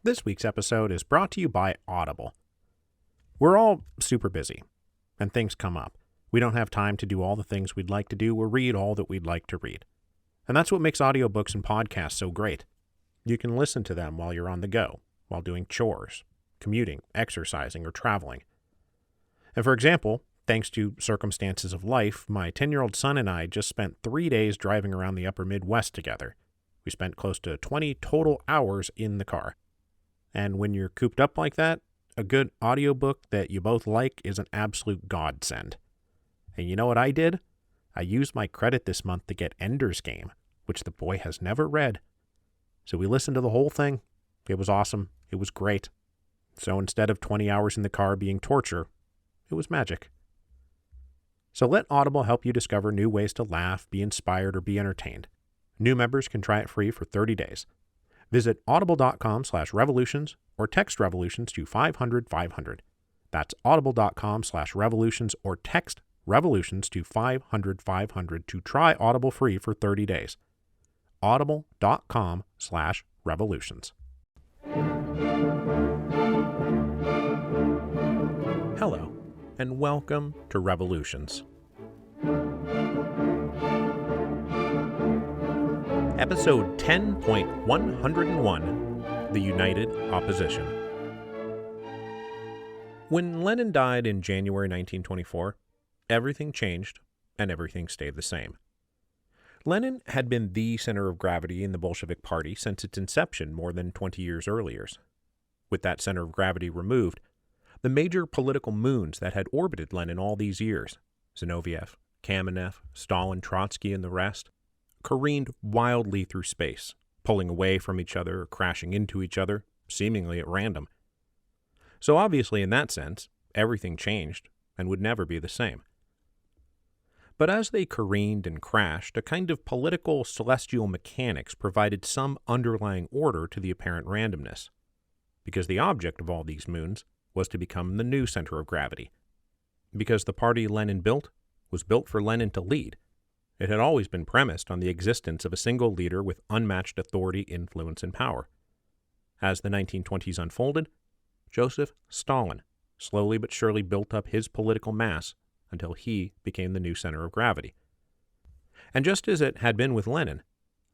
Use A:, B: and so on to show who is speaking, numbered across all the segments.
A: This week's episode is brought to you by Audible. We're all super busy, and things come up. We don't have time to do all the things we'd like to do or read all that we'd like to read. And that's what makes audiobooks and podcasts so great. You can listen to them while you're on the go, while doing chores, commuting, exercising, or traveling. And for example, thanks to circumstances of life, my 10-year-old son and I just spent 3 days driving around the upper Midwest together. We spent close to 20 total hours in the car. And when you're cooped up like that, a good audiobook that you both like is an absolute godsend. And you know what I did? I used my credit this month to get Ender's Game, which the boy has never read. So we listened to the whole thing. It was awesome. It was great. So instead of 20 hours in the car being torture, it was magic. So let Audible help you discover new ways to laugh, be inspired, or be entertained. New members can try it free for 30 days. Visit audible.com/revolutions or text revolutions to 500-500. That's audible.com/revolutions or text revolutions to 500-500 to try Audible free for 30 days. audible.com/revolutions. Hello, and welcome to Revolutions. Episode 10.101, The United Opposition. When Lenin died in January 1924, everything changed and everything stayed the same. Lenin had been the center of gravity in the Bolshevik Party since its inception more than 20 years earlier. With that center of gravity removed, the major political moons that had orbited Lenin all these years, Zinoviev, Kamenev, Stalin, Trotsky, and the rest, careened wildly through space, pulling away from each other or crashing into each other, seemingly at random. So obviously, in that sense, everything changed and would never be the same. But as they careened and crashed, a kind of political celestial mechanics provided some underlying order to the apparent randomness, because the object of all these moons was to become the new center of gravity. Because the party Lenin built was built for Lenin to lead. It had always been premised on the existence of a single leader with unmatched authority, influence, and power. As the 1920s unfolded, Joseph Stalin slowly but surely built up his political mass until he became the new center of gravity. And just as it had been with Lenin,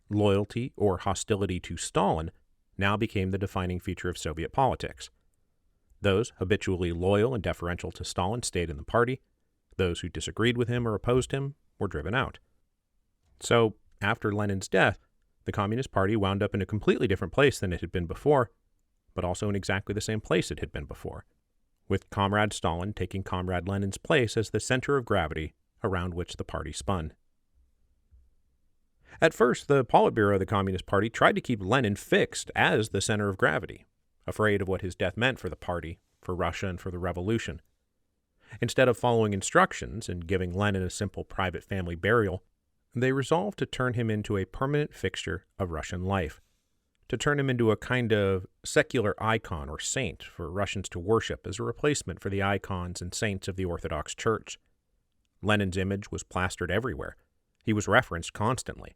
A: loyalty or hostility to Stalin now became the defining feature of Soviet politics. Those habitually loyal and deferential to Stalin stayed in the party. Those who disagreed with him or opposed him were driven out. So, after Lenin's death, the Communist Party wound up in a completely different place than it had been before, but also in exactly the same place it had been before, with Comrade Stalin taking Comrade Lenin's place as the center of gravity around which the party spun. At first, the Politburo of the Communist Party tried to keep Lenin fixed as the center of gravity, afraid of what his death meant for the party, for Russia, and for the revolution. Instead of following instructions and giving Lenin a simple private family burial, they resolved to turn him into a permanent fixture of Russian life, to turn him into a kind of secular icon or saint for Russians to worship as a replacement for the icons and saints of the Orthodox Church. Lenin's image was plastered everywhere. He was referenced constantly.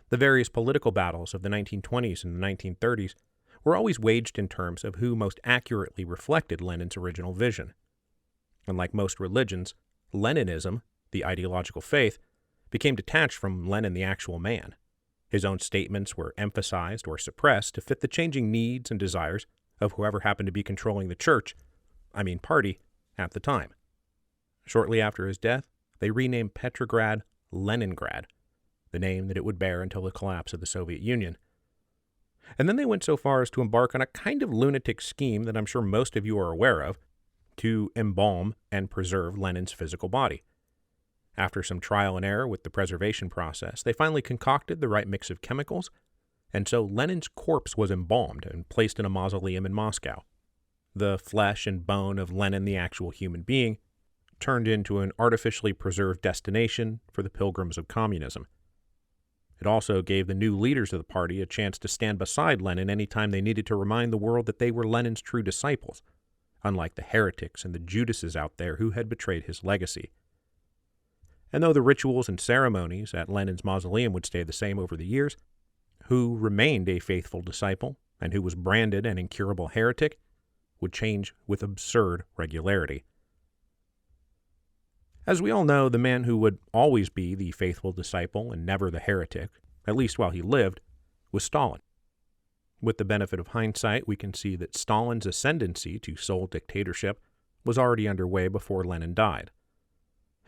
A: The various political battles of the 1920s and the 1930s were always waged in terms of who most accurately reflected Lenin's original vision. And like most religions, Leninism, the ideological faith, became detached from Lenin the actual man. His own statements were emphasized or suppressed to fit the changing needs and desires of whoever happened to be controlling the party, at the time. Shortly after his death, they renamed Petrograd Leningrad, the name that it would bear until the collapse of the Soviet Union. And then they went so far as to embark on a kind of lunatic scheme that I'm sure most of you are aware of, to embalm and preserve Lenin's physical body. After some trial and error with the preservation process, they finally concocted the right mix of chemicals, and so Lenin's corpse was embalmed and placed in a mausoleum in Moscow. The flesh and bone of Lenin, the actual human being, turned into an artificially preserved destination for the pilgrims of communism. It also gave the new leaders of the party a chance to stand beside Lenin any time they needed to remind the world that they were Lenin's true disciples, unlike the heretics and the Judases out there who had betrayed his legacy. And though the rituals and ceremonies at Lenin's mausoleum would stay the same over the years, who remained a faithful disciple and who was branded an incurable heretic, would change with absurd regularity. As we all know, the man who would always be the faithful disciple and never the heretic, at least while he lived, was Stalin. With the benefit of hindsight, we can see that Stalin's ascendancy to sole dictatorship was already underway before Lenin died.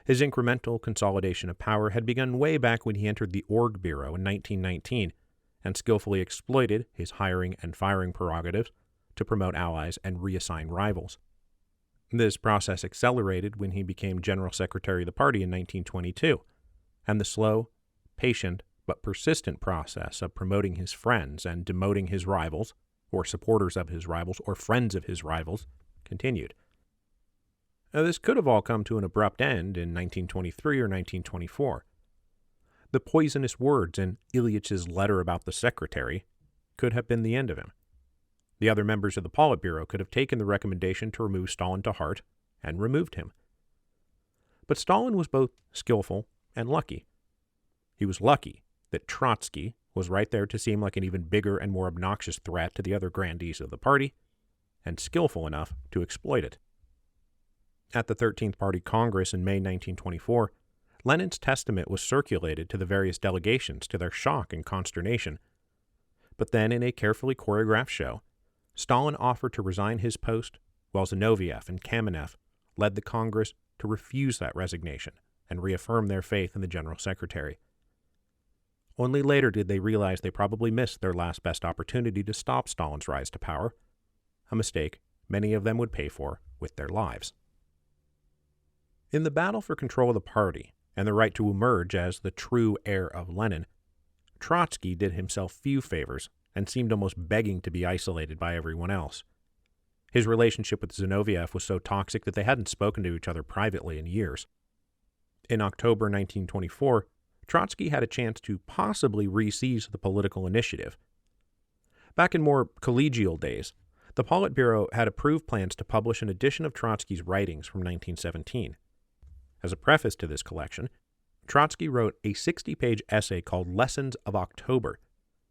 A: His incremental consolidation of power had begun way back when he entered the Org Bureau in 1919 and skillfully exploited his hiring and firing prerogatives to promote allies and reassign rivals. This process accelerated when he became General Secretary of the party in 1922, and the slow, patient, but persistent process of promoting his friends and demoting his rivals, or supporters of his rivals, or friends of his rivals, continued. Now, this could have all come to an abrupt end in 1923 or 1924. The poisonous words in Ilyich's letter about the secretary could have been the end of him. The other members of the Politburo could have taken the recommendation to remove Stalin to heart and removed him. But Stalin was both skillful and lucky. He was lucky that Trotsky was right there to seem like an even bigger and more obnoxious threat to the other grandees of the party, and skillful enough to exploit it. At the 13th Party Congress in May 1924, Lenin's testament was circulated to the various delegations to their shock and consternation. But then, in a carefully choreographed show, Stalin offered to resign his post, while Zinoviev and Kamenev led the Congress to refuse that resignation and reaffirm their faith in the General Secretary. Only later did they realize they probably missed their last best opportunity to stop Stalin's rise to power, a mistake many of them would pay for with their lives. In the battle for control of the party and the right to emerge as the true heir of Lenin, Trotsky did himself few favors and seemed almost begging to be isolated by everyone else. His relationship with Zinoviev was so toxic that they hadn't spoken to each other privately in years. In October 1924, Trotsky had a chance to possibly re-seize the political initiative. Back in more collegial days, the Politburo had approved plans to publish an edition of Trotsky's writings from 1917. As a preface to this collection, Trotsky wrote a 60-page essay called Lessons of October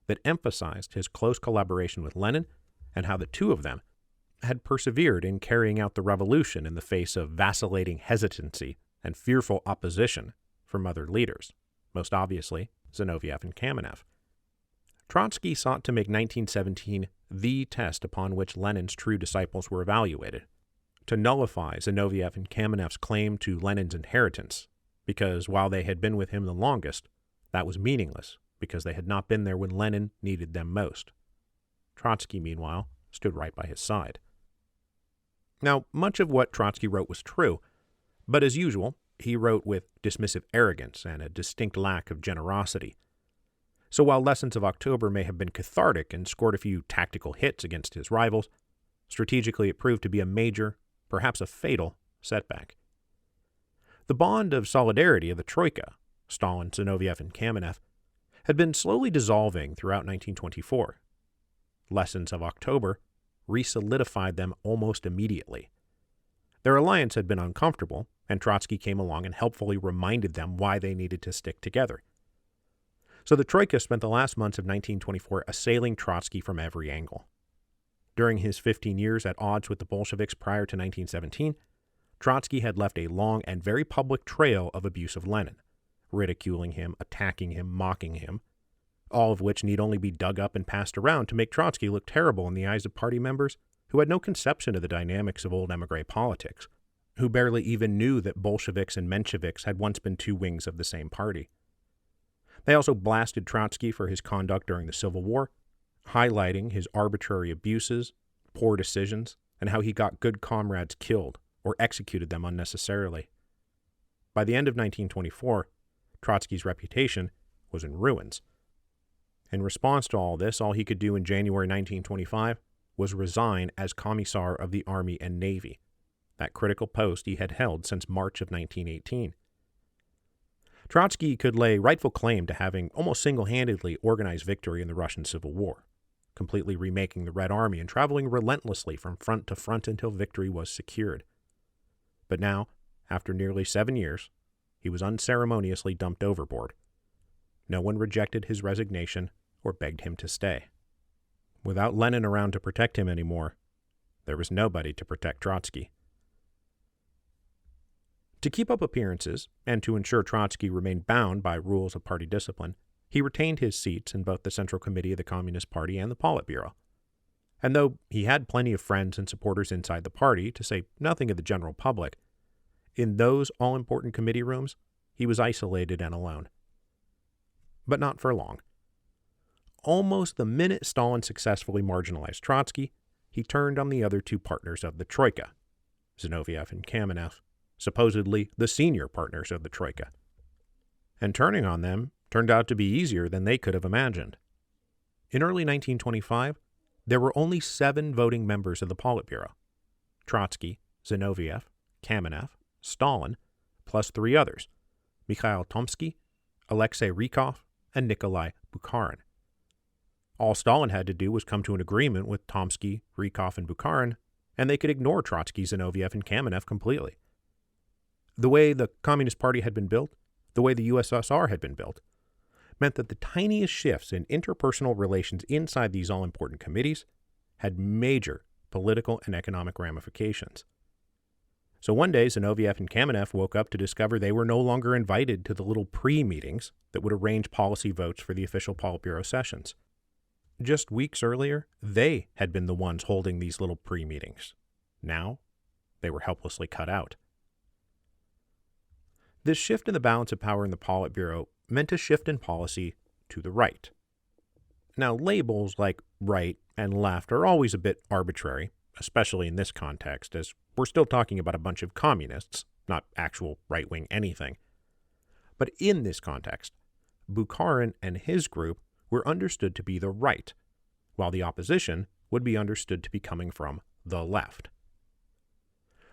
A: that emphasized his close collaboration with Lenin and how the two of them had persevered in carrying out the revolution in the face of vacillating hesitancy and fearful opposition from other leaders, most obviously Zinoviev and Kamenev. Trotsky sought to make 1917 the test upon which Lenin's true disciples were evaluated, to nullify Zinoviev and Kamenev's claim to Lenin's inheritance, because while they had been with him the longest, that was meaningless because they had not been there when Lenin needed them most. Trotsky, meanwhile, stood right by his side. Now, much of what Trotsky wrote was true, but as usual, he wrote with dismissive arrogance and a distinct lack of generosity. So while Lessons of October may have been cathartic and scored a few tactical hits against his rivals, strategically it proved to be a major, perhaps a fatal, setback. The bond of solidarity of the Troika, Stalin, Zinoviev, and Kamenev, had been slowly dissolving throughout 1924. Lessons of October re-solidified them almost immediately. Their alliance had been uncomfortable, and Trotsky came along and helpfully reminded them why they needed to stick together. So the Troika spent the last months of 1924 assailing Trotsky from every angle. During his 15 years at odds with the Bolsheviks prior to 1917, Trotsky had left a long and very public trail of abuse of Lenin, ridiculing him, attacking him, mocking him, all of which need only be dug up and passed around to make Trotsky look terrible in the eyes of party members who had no conception of the dynamics of old émigré politics, who barely even knew that Bolsheviks and Mensheviks had once been two wings of the same party. They also blasted Trotsky for his conduct during the Civil War, highlighting his arbitrary abuses, poor decisions, and how he got good comrades killed or executed them unnecessarily. By the end of 1924, Trotsky's reputation was in ruins. In response to all this, all he could do in January 1925 was resign as Commissar of the Army and Navy, that critical post he had held since March of 1918. Trotsky could lay rightful claim to having almost single-handedly organized victory in the Russian Civil War, completely remaking the Red Army and traveling relentlessly from front to front until victory was secured. But now, after nearly 7 years, he was unceremoniously dumped overboard. No one rejected his resignation or begged him to stay. Without Lenin around to protect him anymore, there was nobody to protect Trotsky. To keep up appearances, and to ensure Trotsky remained bound by rules of party discipline, he retained his seats in both the Central Committee of the Communist Party and the Politburo. And though he had plenty of friends and supporters inside the party, to say nothing of the general public, in those all-important committee rooms, he was isolated and alone. But not for long. Almost the minute Stalin successfully marginalized Trotsky, he turned on the other two partners of the Troika, Zinoviev and Kamenev, supposedly the senior partners of the Troika. And turning on them turned out to be easier than they could have imagined. In early 1925, there were only 7 voting members of the Politburo: Trotsky, Zinoviev, Kamenev, Stalin, plus 3 others: Mikhail Tomsky, Alexei Rykov, and Nikolai Bukharin. All Stalin had to do was come to an agreement with Tomsky, Rykov, and Bukharin, and they could ignore Trotsky, Zinoviev, and Kamenev completely. The way the Communist Party had been built, the way the USSR had been built, meant that the tiniest shifts in interpersonal relations inside these all-important committees had major political and economic ramifications. So one day, Zinoviev and Kamenev woke up to discover they were no longer invited to the little pre-meetings that would arrange policy votes for the official Politburo sessions. Just weeks earlier, they had been the ones holding these little pre-meetings. Now, they were helplessly cut out. This shift in the balance of power in the Politburo meant a shift in policy to the right. Now, labels like right and left are always a bit arbitrary, especially in this context, as we're still talking about a bunch of communists, not actual right-wing anything. But in this context, Bukharin and his group were understood to be the right, while the opposition would be understood to be coming from the left.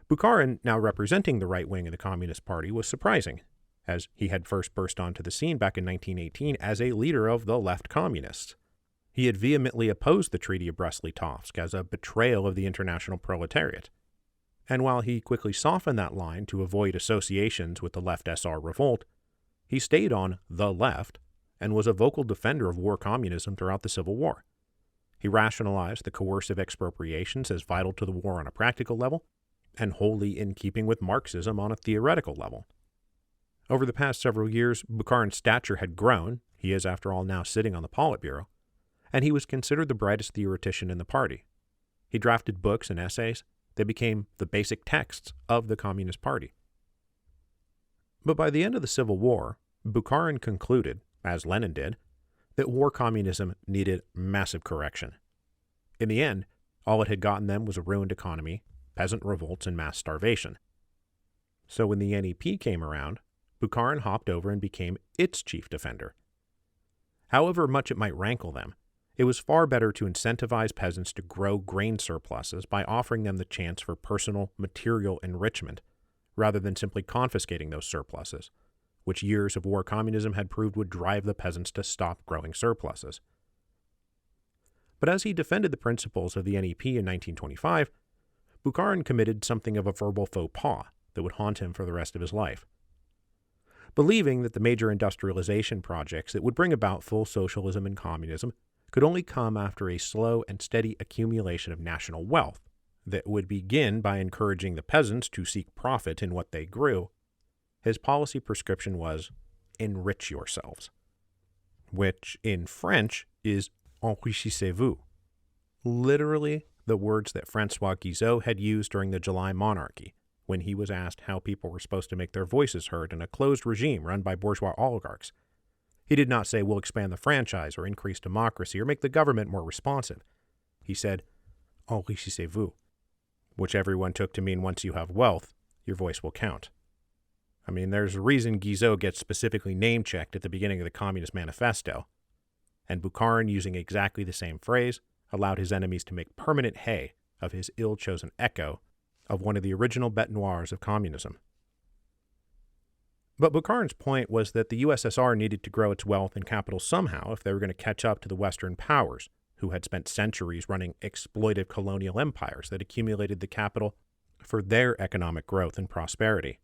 A: Bukharin, now representing the right wing of the Communist Party, was surprising, as he had first burst onto the scene back in 1918 as a leader of the left communists. He had vehemently opposed the Treaty of Brest-Litovsk as a betrayal of the international proletariat. And while he quickly softened that line to avoid associations with the left SR revolt, he stayed on the left and was a vocal defender of war communism throughout the Civil War. He rationalized the coercive expropriations as vital to the war on a practical level, and wholly in keeping with Marxism on a theoretical level. Over the past several years, Bukharin's stature had grown. He is, after all, now sitting on the Politburo, and he was considered the brightest theoretician in the party. He drafted books and essays that became the basic texts of the Communist Party. But by the end of the Civil War, Bukharin concluded, as Lenin did, that war communism needed massive correction. In the end, all it had gotten them was a ruined economy, peasant revolts, and mass starvation. So when the NEP came around, Bukharin hopped over and became its chief defender. However much it might rankle them, it was far better to incentivize peasants to grow grain surpluses by offering them the chance for personal, material enrichment, rather than simply confiscating those surpluses, which years of war communism had proved would drive the peasants to stop growing surpluses. But as he defended the principles of the NEP in 1925, Bukharin committed something of a verbal faux pas that would haunt him for the rest of his life. Believing that the major industrialization projects that would bring about full socialism and communism could only come after a slow and steady accumulation of national wealth that would begin by encouraging the peasants to seek profit in what they grew, his policy prescription was, enrich yourselves, which in French is enrichissez-vous, literally the words that François Guizot had used during the July Monarchy, when he was asked how people were supposed to make their voices heard in a closed regime run by bourgeois oligarchs. He did not say, we'll expand the franchise or increase democracy or make the government more responsive. He said, enrichissez-vous, which everyone took to mean once you have wealth, your voice will count. I mean, there's a reason Guizot gets specifically name-checked at the beginning of the Communist Manifesto, and Bukharin, using exactly the same phrase, allowed his enemies to make permanent hay of his ill-chosen echo of one of the original bêtes noires of communism. But Bukharin's point was that the USSR needed to grow its wealth and capital somehow if they were going to catch up to the Western powers, who had spent centuries running exploitive colonial empires that accumulated the capital for their economic growth and prosperity.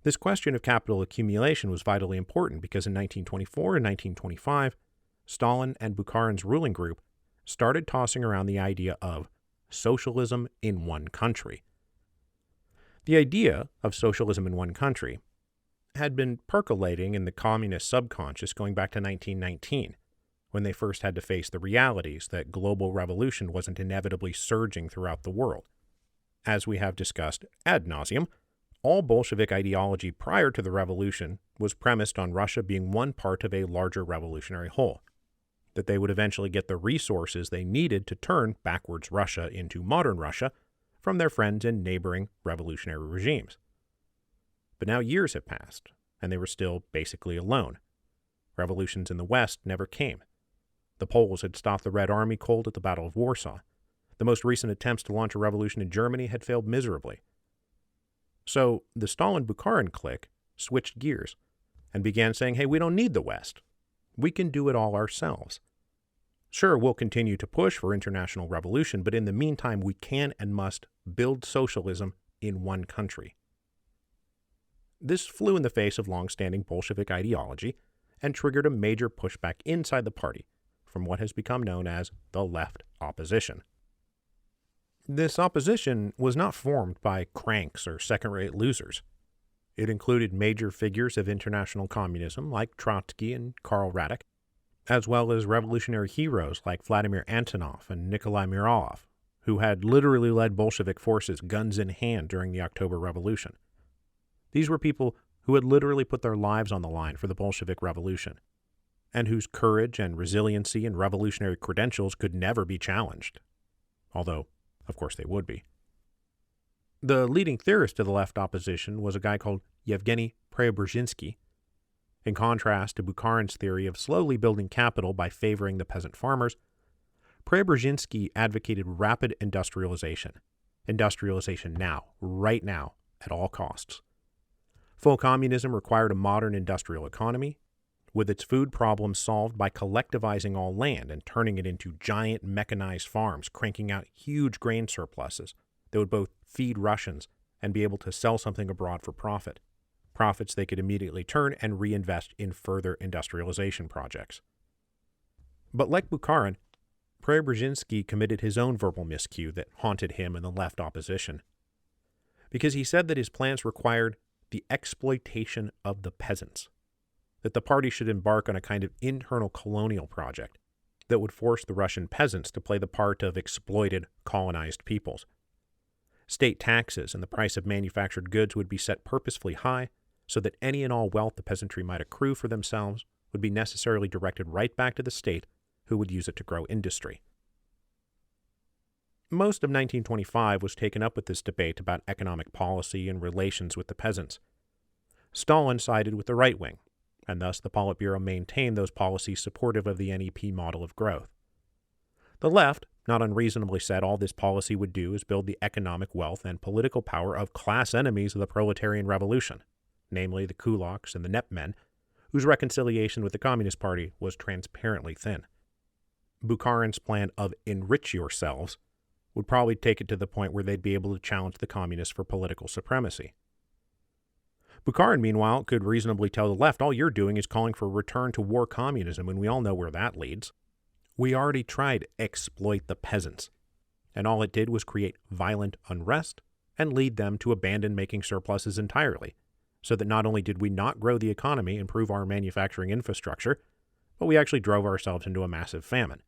A: This question of capital accumulation was vitally important because in 1924 and 1925, Stalin and Bukharin's ruling group started tossing around the idea of socialism in one country. The idea of socialism in one country had been percolating in the communist subconscious going back to 1919, when they first had to face the realities that global revolution wasn't inevitably surging throughout the world. As we have discussed ad nauseum, all Bolshevik ideology prior to the revolution was premised on Russia being one part of a larger revolutionary whole, that they would eventually get the resources they needed to turn backwards Russia into modern Russia from their friends in neighboring revolutionary regimes. But now years have passed, and they were still basically alone. Revolutions in the West never came. The Poles had stopped the Red Army cold at the Battle of Warsaw. The most recent attempts to launch a revolution in Germany had failed miserably. So the Stalin-Bukharin clique switched gears and began saying, hey, we don't need the West. We can do it all ourselves. Sure, we'll continue to push for international revolution, but in the meantime, we can and must build socialism in one country. This flew in the face of long-standing Bolshevik ideology and triggered a major pushback inside the party from what has become known as the left opposition. This opposition was not formed by cranks or second-rate losers. It included major figures of international communism like Trotsky and Karl Radek, as well as revolutionary heroes like Vladimir Antonov and Nikolai Muralov, who had literally led Bolshevik forces guns in hand during the October Revolution. These were people who had literally put their lives on the line for the Bolshevik Revolution, and whose courage and resiliency and revolutionary credentials could never be challenged, although, of course, they would be. The leading theorist of the left opposition was a guy called Yevgeny Preobrazhensky. In contrast to Bukharin's theory of slowly building capital by favoring the peasant farmers, Preobrazhensky advocated rapid industrialization now, right now, at all costs. Full communism required a modern industrial economy, with its food problems solved by collectivizing all land and turning it into giant mechanized farms, cranking out huge grain surpluses that would both feed Russians and be able to sell something abroad for profit. Profits they could immediately turn and reinvest in further industrialization projects. But like Bukharin, Preobrazhensky committed his own verbal miscue that haunted him and the left opposition, because he said that his plans required the exploitation of the peasants, that the party should embark on a kind of internal colonial project that would force the Russian peasants to play the part of exploited, colonized peoples. State taxes and the price of manufactured goods would be set purposefully high so that any and all wealth the peasantry might accrue for themselves would be necessarily directed right back to the state, who would use it to grow industry. Most of 1925 was taken up with this debate about economic policy and relations with the peasants. Stalin sided with the right wing, and thus the Politburo maintained those policies supportive of the NEP model of growth. The left, not unreasonably, said all this policy would do is build the economic wealth and political power of class enemies of the proletarian revolution, namely the kulaks and the NEP men, whose reconciliation with the Communist Party was transparently thin. Bukharin's plan of enrich yourselves would probably take it to the point where they'd be able to challenge the communists for political supremacy. Bukharin, meanwhile, could reasonably tell the left, all you're doing is calling for a return to war communism, and we all know where that leads. We already tried exploit the peasants, and all it did was create violent unrest and lead them to abandon making surpluses entirely, so that not only did we not grow the economy and improve our manufacturing infrastructure, but we actually drove ourselves into a massive famine.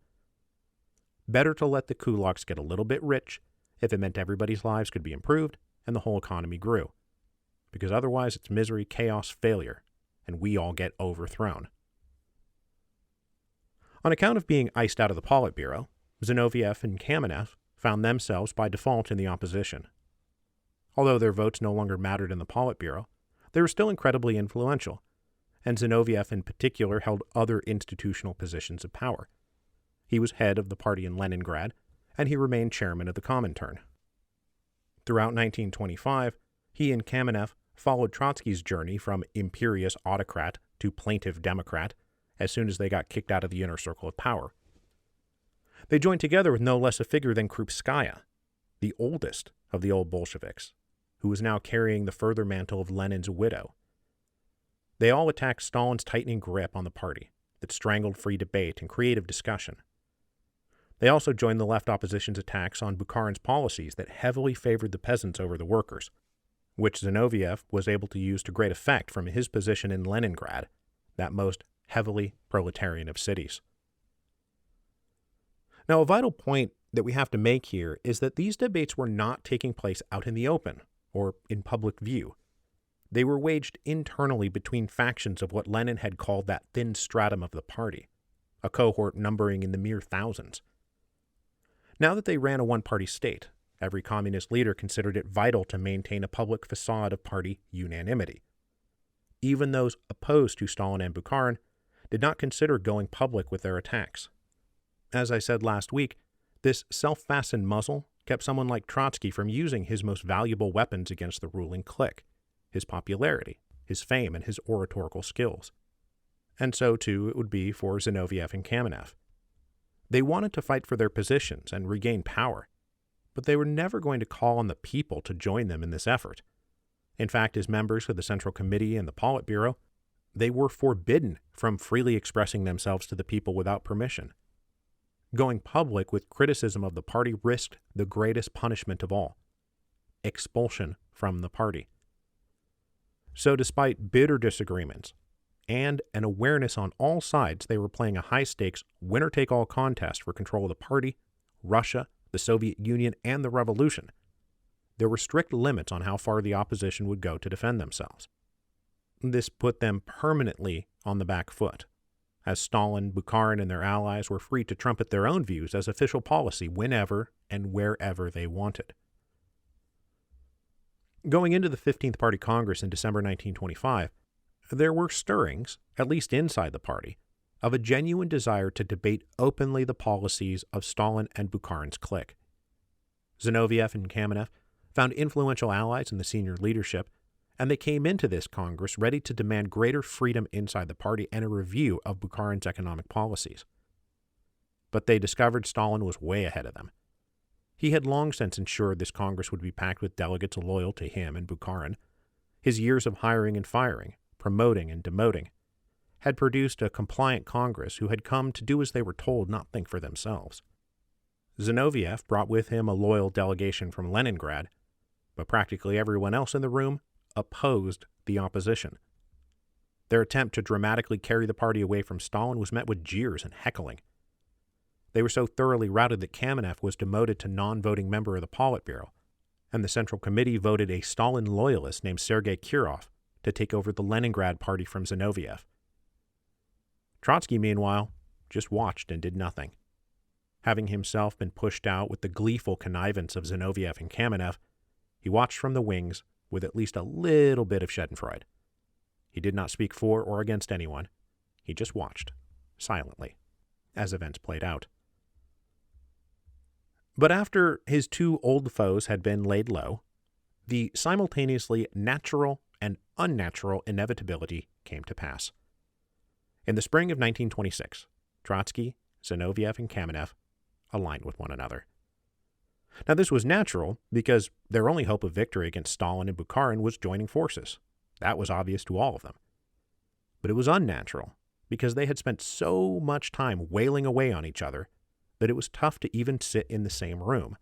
A: Better to let the kulaks get a little bit rich if it meant everybody's lives could be improved and the whole economy grew, because otherwise it's misery, chaos, failure, and we all get overthrown. On account of being iced out of the Politburo, Zinoviev and Kamenev found themselves by default in the opposition. Although their votes no longer mattered in the Politburo, they were still incredibly influential, and Zinoviev in particular held other institutional positions of power. He was head of the party in Leningrad, and he remained chairman of the Comintern. Throughout 1925, he and Kamenev followed Trotsky's journey from imperious autocrat to plaintive democrat as soon as they got kicked out of the inner circle of power. They joined together with no less a figure than Krupskaya, the oldest of the old Bolsheviks, who was now carrying the further mantle of Lenin's widow. They all attacked Stalin's tightening grip on the party that strangled free debate and creative discussion. They also joined the left opposition's attacks on Bukharin's policies that heavily favored the peasants over the workers, which Zinoviev was able to use to great effect from his position in Leningrad, that most heavily proletarian of cities. Now, a vital point that we have to make here is that these debates were not taking place out in the open or in public view. They were waged internally between factions of what Lenin had called that thin stratum of the party, a cohort numbering in the mere thousands. Now that they ran a one-party state, every communist leader considered it vital to maintain a public facade of party unanimity. Even those opposed to Stalin and Bukharin did not consider going public with their attacks. As I said last week, this self-fastened muzzle kept someone like Trotsky from using his most valuable weapons against the ruling clique, his popularity, his fame, and his oratorical skills. And so, too, it would be for Zinoviev and Kamenev. They wanted to fight for their positions and regain power, but they were never going to call on the people to join them in this effort. In fact, as members of the Central Committee and the Politburo, they were forbidden from freely expressing themselves to the people without permission. Going public with criticism of the party risked the greatest punishment of all: expulsion from the party. So despite bitter disagreements and an awareness on all sides they were playing a high-stakes, winner-take-all contest for control of the party, Russia, the Soviet Union, and the revolution, there were strict limits on how far the opposition would go to defend themselves. This put them permanently on the back foot, as Stalin, Bukharin, and their allies were free to trumpet their own views as official policy whenever and wherever they wanted. Going into the 15th Party Congress in December 1925, there were stirrings, at least inside the party, of a genuine desire to debate openly the policies of Stalin and Bukharin's clique. Zinoviev and Kamenev found influential allies in the senior leadership, and they came into this Congress ready to demand greater freedom inside the party and a review of Bukharin's economic policies. But they discovered Stalin was way ahead of them. He had long since ensured this Congress would be packed with delegates loyal to him and Bukharin. His years of hiring and firing, promoting and demoting, had produced a compliant Congress who had come to do as they were told, not think for themselves. Zinoviev brought with him a loyal delegation from Leningrad, but practically everyone else in the room opposed the opposition. Their attempt to dramatically carry the party away from Stalin was met with jeers and heckling. They were so thoroughly routed that Kamenev was demoted to non-voting member of the Politburo, and the Central Committee voted a Stalin loyalist named Sergei Kirov to take over the Leningrad party from Zinoviev. Trotsky, meanwhile, just watched and did nothing. Having himself been pushed out with the gleeful connivance of Zinoviev and Kamenev, he watched from the wings with at least a little bit of schadenfreude. He did not speak for or against anyone. He just watched, silently, as events played out. But after his two old foes had been laid low, the simultaneously natural and unnatural inevitability came to pass. In the spring of 1926, Trotsky, Zinoviev, and Kamenev aligned with one another. Now, this was natural because their only hope of victory against Stalin and Bukharin was joining forces. That was obvious to all of them. But it was unnatural because they had spent so much time wailing away on each other that it was tough to even sit in the same room.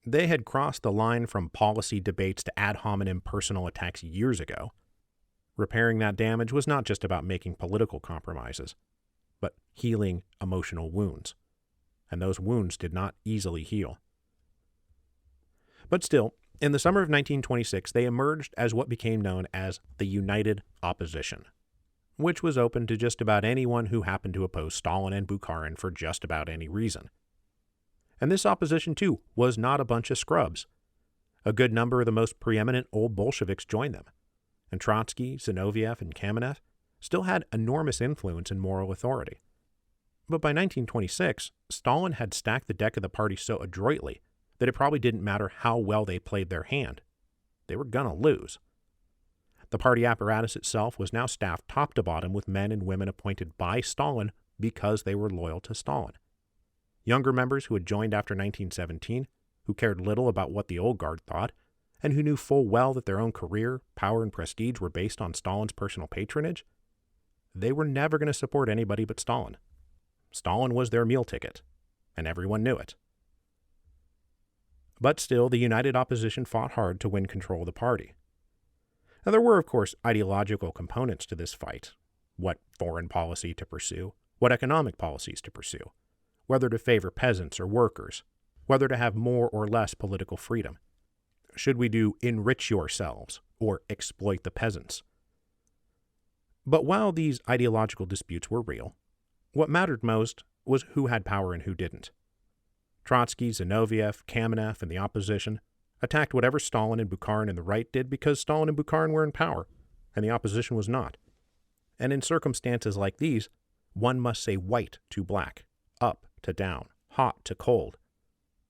A: They had crossed the line from policy debates to ad hominem personal attacks years ago. Repairing that damage was not just about making political compromises, but healing emotional wounds. And those wounds did not easily heal. But still, in the summer of 1926, they emerged as what became known as the United Opposition, which was open to just about anyone who happened to oppose Stalin and Bukharin for just about any reason. And this opposition, too, was not a bunch of scrubs. A good number of the most preeminent old Bolsheviks joined them, and Trotsky, Zinoviev, and Kamenev still had enormous influence and moral authority. But by 1926, Stalin had stacked the deck of the party so adroitly that it probably didn't matter how well they played their hand. They were gonna lose. The party apparatus itself was now staffed top to bottom with men and women appointed by Stalin because they were loyal to Stalin. Younger members who had joined after 1917, who cared little about what the old guard thought, and who knew full well that their own career, power, and prestige were based on Stalin's personal patronage, they were never going to support anybody but Stalin. Stalin was their meal ticket, and everyone knew it. But still, the United Opposition fought hard to win control of the party. Now, there were, of course, ideological components to this fight. What foreign policy to pursue, what economic policies to pursue, whether to favor peasants or workers, whether to have more or less political freedom. Should we do enrich yourselves or exploit the peasants? But while these ideological disputes were real, what mattered most was who had power and who didn't. Trotsky, Zinoviev, Kamenev, and the opposition attacked whatever Stalin and Bukharin and the right did because Stalin and Bukharin were in power, and the opposition was not. And in circumstances like these, one must say white to black, up to down, hot to cold,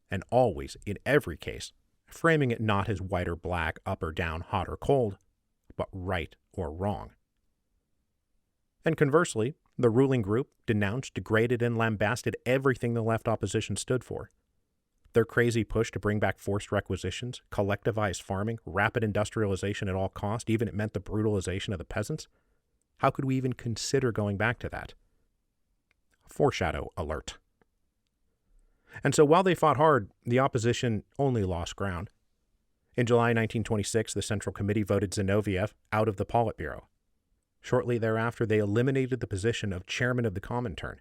A: and always, in every case, framing it not as white or black, up or down, hot or cold, but right or wrong. And conversely, the ruling group denounced, degraded, and lambasted everything the left opposition stood for. Their crazy push to bring back forced requisitions, collectivized farming, rapid industrialization at all cost, even it meant the brutalization of the peasants. How could we even consider going back to that? Foreshadow alert. And so while they fought hard, the opposition only lost ground. In July 1926, the Central Committee voted Zinoviev out of the Politburo. Shortly thereafter, they eliminated the position of chairman of the Comintern,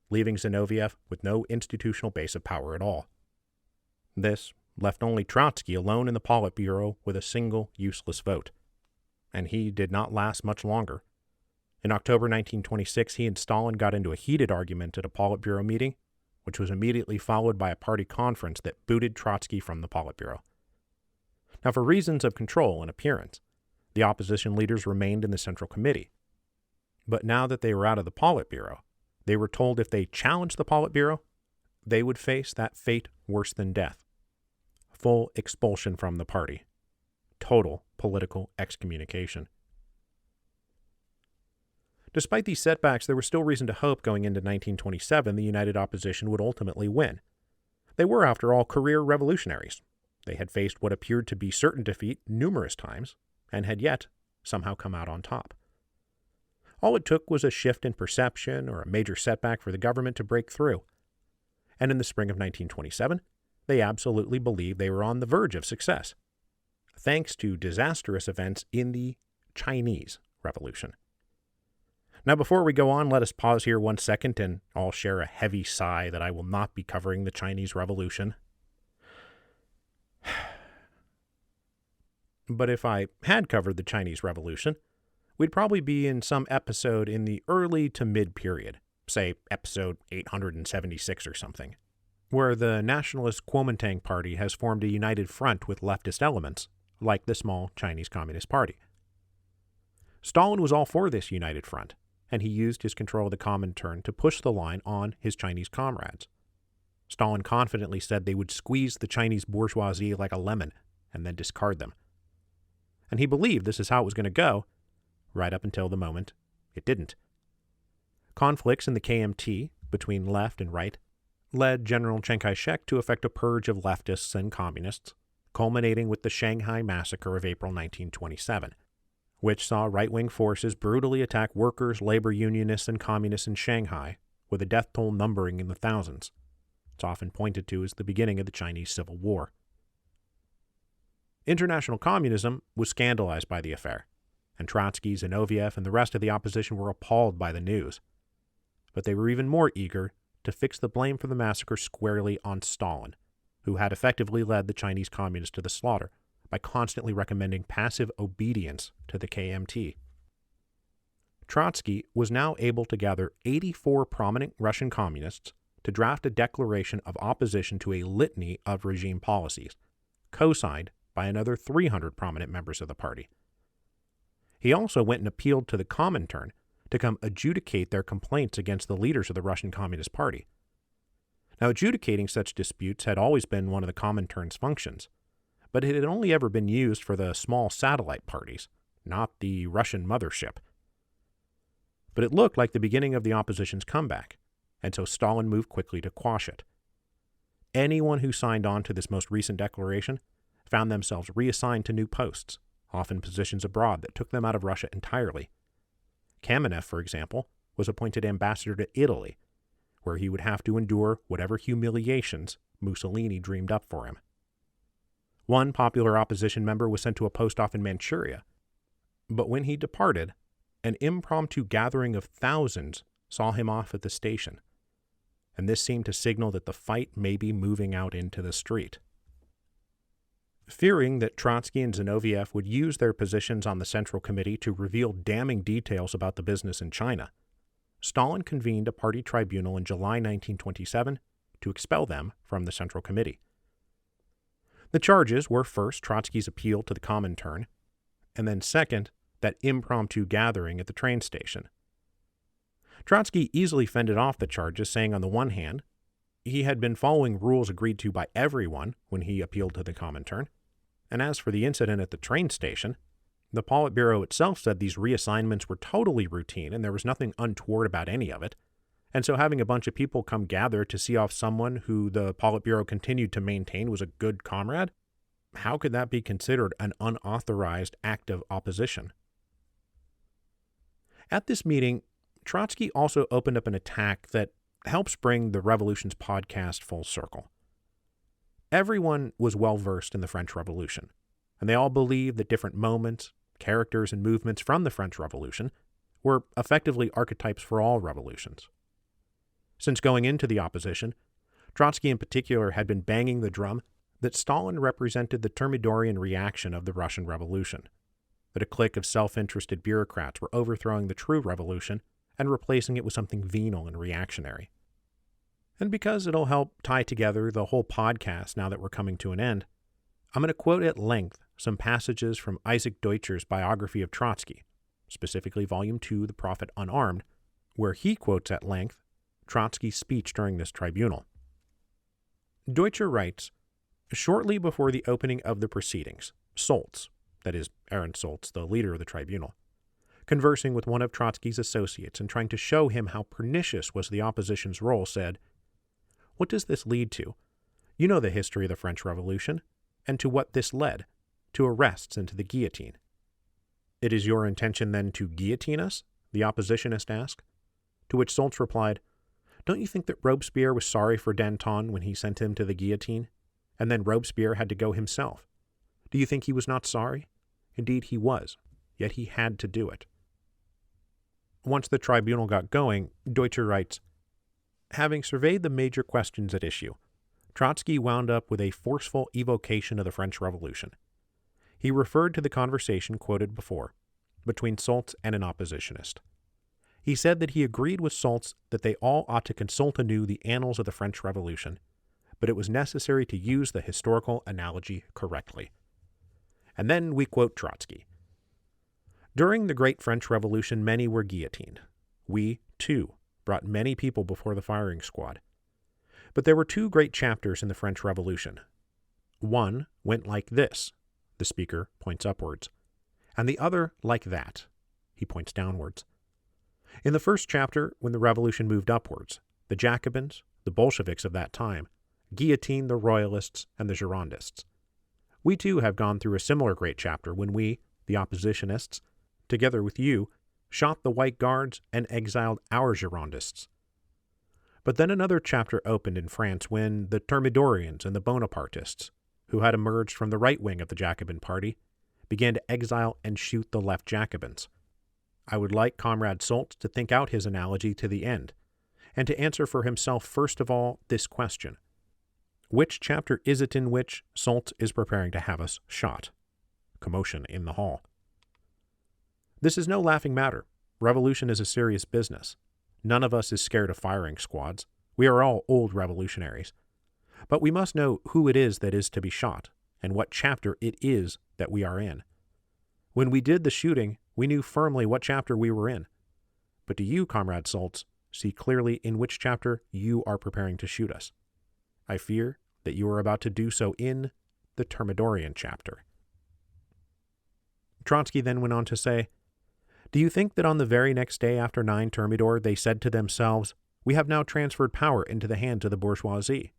A: leaving Zinoviev with no institutional base of power at all. This left only Trotsky alone in the Politburo with a single useless vote. And he did not last much longer. In October 1926, he and Stalin got into a heated argument at a Politburo meeting, which was immediately followed by a party conference that booted Trotsky from the Politburo. Now, for reasons of control and appearance, the opposition leaders remained in the Central Committee. But now that they were out of the Politburo, they were told if they challenged the Politburo, they would face that fate worse than death. Full expulsion from the party. Total political excommunication. Despite these setbacks, there was still reason to hope going into 1927 the United Opposition would ultimately win. They were, after all, career revolutionaries. They had faced what appeared to be certain defeat numerous times, and had yet somehow come out on top. All it took was a shift in perception or a major setback for the government to break through. And in the spring of 1927, they absolutely believed they were on the verge of success, thanks to disastrous events in the Chinese Revolution. Now, before we go on, let us pause here 1 second and I'll share a heavy sigh that I will not be covering the Chinese Revolution. But if I had covered the Chinese Revolution, we'd probably be in some episode in the early to mid-period, say episode 876 or something, where the nationalist Kuomintang Party has formed a united front with leftist elements, like the small Chinese Communist Party. Stalin was all for this united front, and he used his control of the Comintern to push the line on his Chinese comrades. Stalin confidently said they would squeeze the Chinese bourgeoisie like a lemon and then discard them. And he believed this is how it was going to go, right up until the moment it didn't. Conflicts in the KMT between left and right led General Chiang Kai-shek to effect a purge of leftists and communists, culminating with the Shanghai Massacre of April 1927, which saw right-wing forces brutally attack workers, labor unionists, and communists in Shanghai, with a death toll numbering in the thousands. It's often pointed to as the beginning of the Chinese Civil War. International communism was scandalized by the affair, and Trotsky, Zinoviev, and the rest of the opposition were appalled by the news. But they were even more eager to fix the blame for the massacre squarely on Stalin, who had effectively led the Chinese communists to the slaughter by constantly recommending passive obedience to the KMT. Trotsky was now able to gather 84 prominent Russian communists to draft a declaration of opposition to a litany of regime policies, co-signed by another 300 prominent members of the party. He also went and appealed to the Comintern to come adjudicate their complaints against the leaders of the Russian Communist Party. Now, adjudicating such disputes had always been one of the Comintern's functions, but it had only ever been used for the small satellite parties, not the Russian mothership. But it looked like the beginning of the opposition's comeback, and so Stalin moved quickly to quash it. Anyone who signed on to this most recent declaration found themselves reassigned to new posts, often positions abroad that took them out of Russia entirely. Kamenev, for example, was appointed ambassador to Italy, where he would have to endure whatever humiliations Mussolini dreamed up for him. One popular opposition member was sent to a post off in Manchuria, but when he departed, an impromptu gathering of thousands saw him off at the station, and this seemed to signal that the fight may be moving out into the street. Fearing that Trotsky and Zinoviev would use their positions on the Central Committee to reveal damning details about the business in China, Stalin convened a party tribunal in July 1927 to expel them from the Central Committee. The charges were first Trotsky's appeal to the Comintern, and then second, that impromptu gathering at the train station. Trotsky easily fended off the charges, saying on the one hand, he had been following rules agreed to by everyone when he appealed to the Comintern, and as for the incident at the train station, the Politburo itself said these reassignments were totally routine and there was nothing untoward about any of it, and so having a bunch of people come gather to see off someone who the Politburo continued to maintain was a good comrade, how could that be considered an unauthorized act of opposition? At this meeting, Trotsky also opened up an attack that helps bring the Revolutions podcast full circle. Everyone was well versed in the French Revolution, and they all believed that different moments, characters, and movements from the French Revolution were effectively archetypes for all revolutions. Since going into the opposition, Trotsky in particular had been banging the drum that Stalin represented the Thermidorian reaction of the Russian Revolution, that a clique of self-interested bureaucrats were overthrowing the true revolution and replacing it with something venal and reactionary. And because it'll help tie together the whole podcast now that we're coming to an end, I'm going to quote at length some passages from Isaac Deutscher's biography of Trotsky, specifically Volume 2, The Prophet Unarmed, where he quotes at length Trotsky's speech during this tribunal. Deutscher writes, "Shortly before the opening of the proceedings, Solz, that is, Aaron Solz, the leader of the tribunal, conversing with one of Trotsky's associates and trying to show him how pernicious was the opposition's role, said, 'What does this lead to? You know the history of the French Revolution, and to what this led, to arrests and to the guillotine.' 'It is your intention, then, to guillotine us?' the oppositionist asked, to which Solz replied, 'Don't you think that Robespierre was sorry for Danton when he sent him to the guillotine, and then Robespierre had to go himself? Do you think he was not sorry? Indeed he was, yet he had to do it.'" Once the tribunal got going, Deutscher writes, "Having surveyed the major questions at issue, Trotsky wound up with a forceful evocation of the French Revolution. He referred to the conversation quoted before, between Solz and an oppositionist. He said that he agreed with Solz that they all ought to consult anew the annals of the French Revolution, but it was necessary to use the historical analogy correctly." And then we quote Trotsky. "During the great French Revolution, many were guillotined. We, too, brought many people before the firing squad. But there were two great chapters in the French Revolution. One went like this," the speaker points upwards, "and the other like that," he points downwards. In the first chapter, when the revolution moved upwards, the Jacobins, the Bolsheviks of that time, guillotined the Royalists and the Girondists. We too have gone through a similar great chapter when we, the oppositionists, together with you, shot the White Guards and exiled our Girondists. But then another chapter opened in France when the Thermidorians and the Bonapartists, who had emerged from the right wing of the Jacobin party, began to exile and shoot the left Jacobins. I would like Comrade Solz to think out his analogy to the end, and to answer for himself first of all this question. Which chapter is it in which Solz is preparing to have us shot?" Commotion in the hall. This is no laughing matter. Revolution is a serious business. None of us is scared of firing squads. We are all old revolutionaries. But we must know who it is that is to be shot, and what chapter it is that we are in. When we did the shooting, we knew firmly what chapter we were in. But do you, Comrade Solz, see clearly in which chapter you are preparing to shoot us? I fear that you are about to do so in the Thermidorian chapter." Trotsky then went on to say, "Do you think that on the very next day after 9 Thermidor they said to themselves, 'We have now transferred power into the hands of the bourgeoisie'?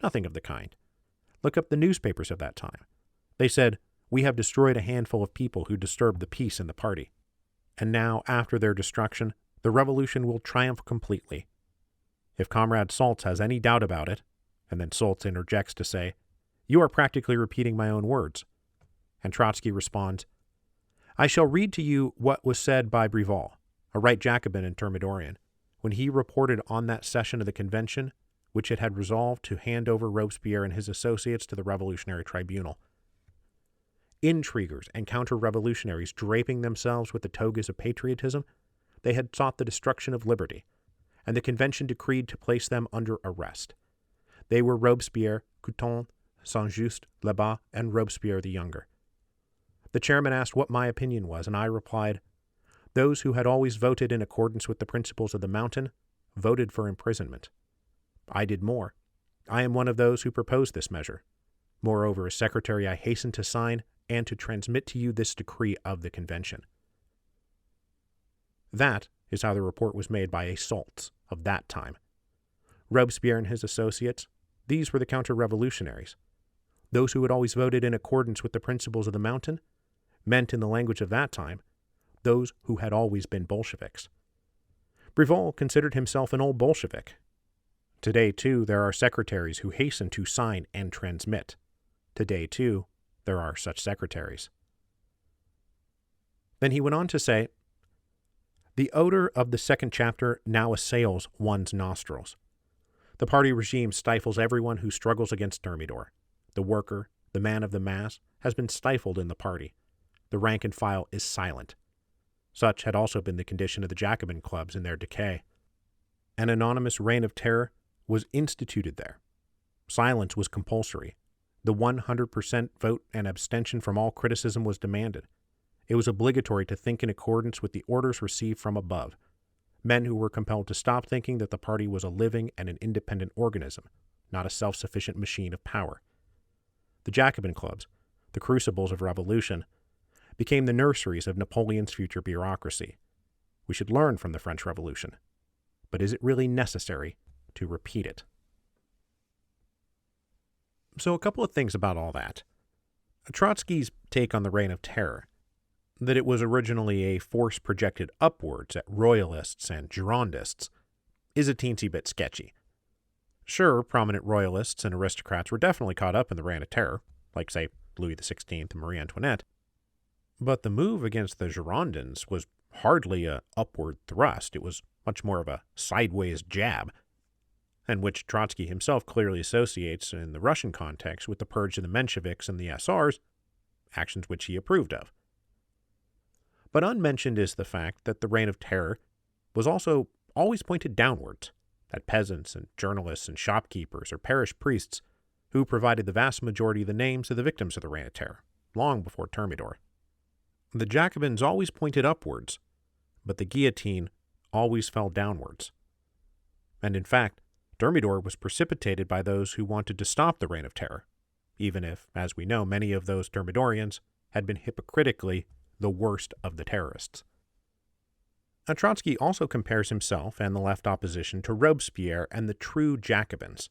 A: Nothing of the kind. Look up the newspapers of that time. They said, 'We have destroyed a handful of people who disturbed the peace in the party. And now, after their destruction, the revolution will triumph completely.' If Comrade Saltz has any doubt about it, and then Saltz interjects to say, "You are practically repeating my own words." And Trotsky responds, "I shall read to you what was said by Brival, a right Jacobin and Thermidorian, when he reported on that session of the convention which it had resolved to hand over Robespierre and his associates to the Revolutionary Tribunal. Intriguers and counter-revolutionaries draping themselves with the togas of patriotism, they had sought the destruction of liberty, and the convention decreed to place them under arrest. They were Robespierre, Couthon, Saint-Just, Lebas, and Robespierre the Younger. The chairman asked what my opinion was, and I replied, those who had always voted in accordance with the principles of the Mountain voted for imprisonment. I did more. I am one of those who proposed this measure. Moreover, as secretary, I hasten to sign and to transmit to you this decree of the convention." That is how the report was made by a Saltz of that time. Robespierre and his associates, these were the counter-revolutionaries. Those who had always voted in accordance with the principles of the Mountain meant, in the language of that time, those who had always been Bolsheviks. Brival considered himself an old Bolshevik. Today, too, there are secretaries who hasten to sign and transmit. Today, too, there are such secretaries. Then he went on to say, "The odor of the second chapter now assails one's nostrils. The party regime stifles everyone who struggles against Thermidor. The worker, the man of the mass, has been stifled in the party. The rank and file is silent. Such had also been the condition of the Jacobin clubs in their decay. An anonymous reign of terror was instituted there. Silence was compulsory. The 100% vote and abstention from all criticism was demanded. It was obligatory to think in accordance with the orders received from above. Men who were compelled to stop thinking that the party was a living and an independent organism, not a self-sufficient machine of power. The Jacobin clubs, the crucibles of revolution, became the nurseries of Napoleon's future bureaucracy. We should learn from the French Revolution. But is it really necessary to repeat it?" So a couple of things about all that. Trotsky's take on the Reign of Terror, that it was originally a force projected upwards at royalists and Girondists, is a teensy bit sketchy. Sure, prominent royalists and aristocrats were definitely caught up in the Reign of Terror, like, say, Louis XVI and Marie Antoinette, but the move against the Girondins was hardly a upward thrust. It was much more of a sideways jab, and which Trotsky himself clearly associates in the Russian context with the purge of the Mensheviks and the SRs, actions which he approved of. But unmentioned is the fact that the Reign of Terror was also always pointed downwards, at peasants and journalists and shopkeepers or parish priests who provided the vast majority of the names of the victims of the Reign of Terror, long before Thermidor. The Jacobins always pointed upwards, but the guillotine always fell downwards. And in fact, Thermidor was precipitated by those who wanted to stop the Reign of Terror, even if, as we know, many of those Thermidorians had been hypocritically the worst of the terrorists. Now, Trotsky also compares himself and the left opposition to Robespierre and the true Jacobins.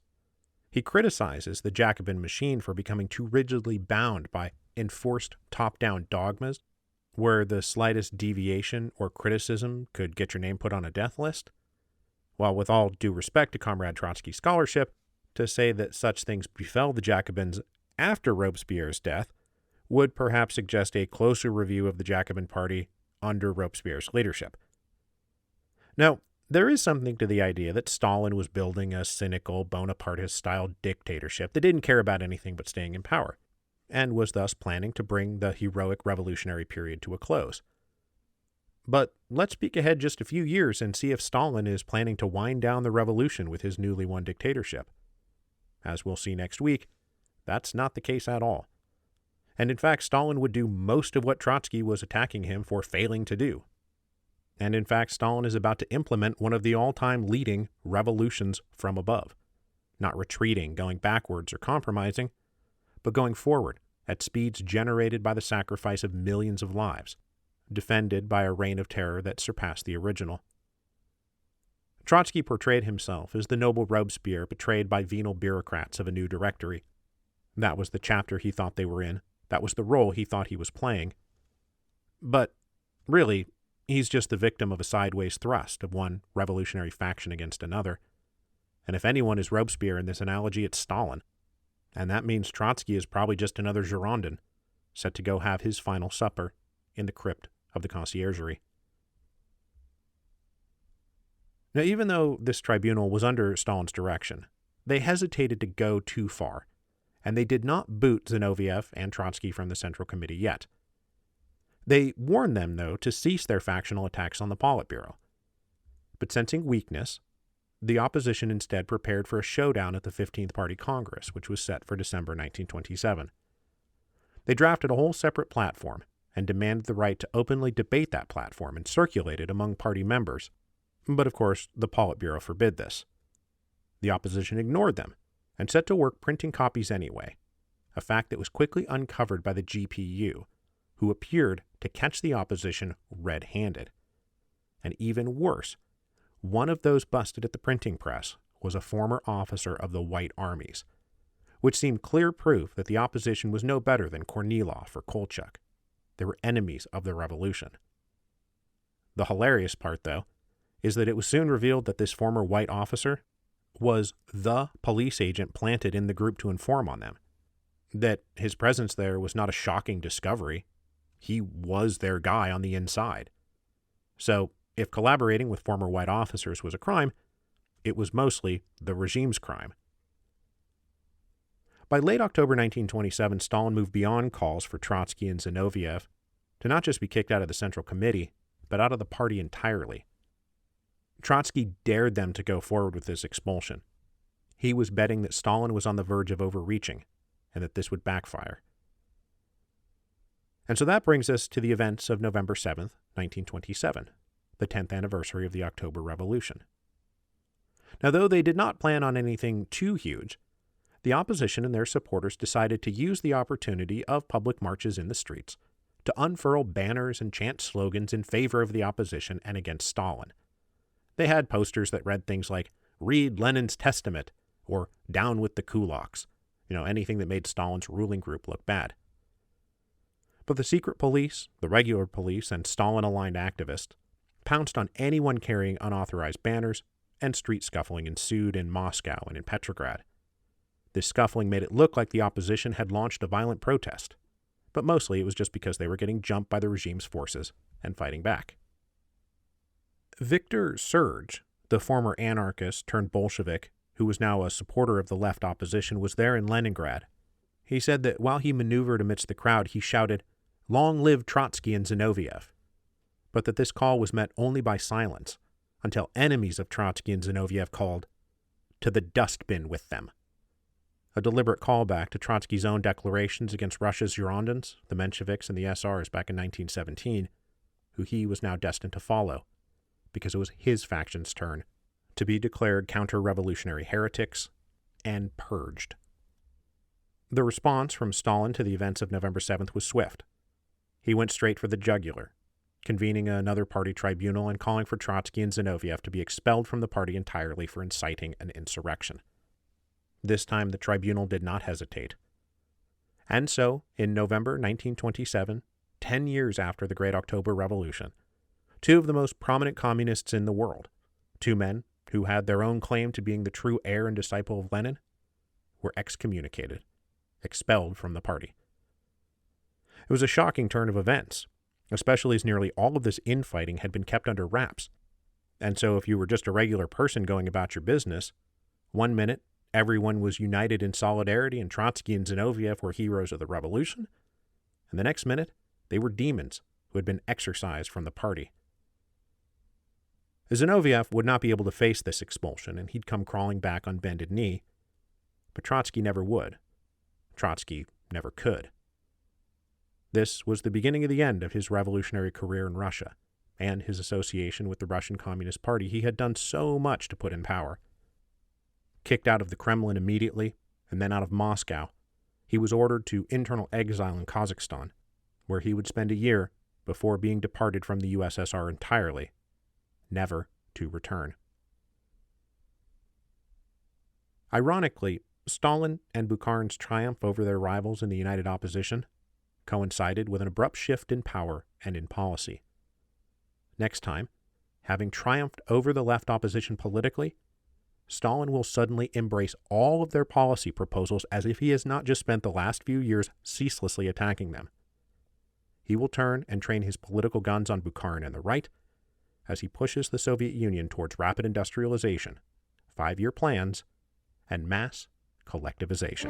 A: He criticizes the Jacobin machine for becoming too rigidly bound by enforced top-down dogmas, where the slightest deviation or criticism could get your name put on a death list. While with all due respect to Comrade Trotsky's scholarship, to say that such things befell the Jacobins after Robespierre's death would perhaps suggest a closer review of the Jacobin Party under Robespierre's leadership. Now, there is something to the idea that Stalin was building a cynical, Bonapartist-style dictatorship that didn't care about anything but staying in power, and was thus planning to bring the heroic revolutionary period to a close. But let's peek ahead just a few years and see if Stalin is planning to wind down the revolution with his newly won dictatorship. As we'll see next week, that's not the case at all. And in fact, Stalin would do most of what Trotsky was attacking him for failing to do. And in fact, Stalin is about to implement one of the all-time leading revolutions from above, not retreating, going backwards, or compromising, but going forward at speeds generated by the sacrifice of millions of lives, defended by a reign of terror that surpassed the original. Trotsky portrayed himself as the noble Robespierre betrayed by venal bureaucrats of a new directory. That was the chapter he thought they were in. That was the role he thought he was playing. But, really, he's just the victim of a sideways thrust of one revolutionary faction against another. And if anyone is Robespierre in this analogy, it's Stalin. And that means Trotsky is probably just another Girondin, set to go have his final supper in the crypt of the Conciergerie. Now, even though this tribunal was under Stalin's direction, they hesitated to go too far, and they did not boot Zinoviev and Trotsky from the Central Committee yet. They warned them, though, to cease their factional attacks on the Politburo. But sensing weakness, the opposition instead prepared for a showdown at the 15th Party Congress, which was set for December 1927. They drafted a whole separate platform and demanded the right to openly debate that platform and circulate it among party members. But of course, the Politburo forbid this. The opposition ignored them and set to work printing copies anyway, a fact that was quickly uncovered by the GPU, who appeared to catch the opposition red-handed. And even worse, one of those busted at the printing press was a former officer of the White Armies, which seemed clear proof that the opposition was no better than Kornilov or Kolchak. They were enemies of the revolution. The hilarious part, though, is that it was soon revealed that this former white officer was the police agent planted in the group to inform on them. That his presence there was not a shocking discovery. He was their guy on the inside. So, if collaborating with former white officers was a crime, it was mostly the regime's crime. By late October 1927, Stalin moved beyond calls for Trotsky and Zinoviev to not just be kicked out of the Central Committee, but out of the party entirely. Trotsky dared them to go forward with this expulsion. He was betting that Stalin was on the verge of overreaching, and that this would backfire. And so that brings us to the events of November 7th, 1927, the 10th anniversary of the October Revolution. Now, though they did not plan on anything too huge, the opposition and their supporters decided to use the opportunity of public marches in the streets to unfurl banners and chant slogans in favor of the opposition and against Stalin. They had posters that read things like, "Read Lenin's Testament," or "Down with the kulaks," anything that made Stalin's ruling group look bad. But the secret police, the regular police, and Stalin-aligned activists pounced on anyone carrying unauthorized banners, and street scuffling ensued in Moscow and in Petrograd. This scuffling made it look like the opposition had launched a violent protest, but mostly it was just because they were getting jumped by the regime's forces and fighting back. Victor Serge, the former anarchist turned Bolshevik, who was now a supporter of the left opposition, was there in Leningrad. He said that while he maneuvered amidst the crowd, he shouted, "Long live Trotsky and Zinoviev," but that this call was met only by silence, until enemies of Trotsky and Zinoviev called, "To the dustbin with them," a deliberate callback to Trotsky's own declarations against Russia's Girondins, the Mensheviks and the SRs back in 1917, who he was now destined to follow, because it was his faction's turn to be declared counter-revolutionary heretics and purged. The response from Stalin to the events of November 7th was swift. He went straight for the jugular, convening another party tribunal and calling for Trotsky and Zinoviev to be expelled from the party entirely for inciting an insurrection. This time the tribunal did not hesitate. And so, in November 1927, 10 years after the Great October Revolution, two of the most prominent communists in the world, two men who had their own claim to being the true heir and disciple of Lenin, were excommunicated, expelled from the party. It was a shocking turn of events, especially as nearly all of this infighting had been kept under wraps. And so if you were just a regular person going about your business, one minute everyone was united in solidarity and Trotsky and Zinoviev were heroes of the revolution, and the next minute they were demons who had been exorcised from the party. Zinoviev would not be able to face this expulsion, and he'd come crawling back on bended knee, but Trotsky never would. Trotsky never could. This was the beginning of the end of his revolutionary career in Russia, and his association with the Russian Communist Party he had done so much to put in power. Kicked out of the Kremlin immediately, and then out of Moscow, he was ordered to internal exile in Kazakhstan, where he would spend a year before being departed from the USSR entirely, never to return. Ironically, Stalin and Bukharin's triumph over their rivals in the United Opposition coincided with an abrupt shift in power and in policy. Next time, having triumphed over the left opposition politically, Stalin will suddenly embrace all of their policy proposals as if he has not just spent the last few years ceaselessly attacking them. He will turn and train his political guns on Bukharin and the right as he pushes the Soviet Union towards rapid industrialization, 5-year plans, and mass collectivization.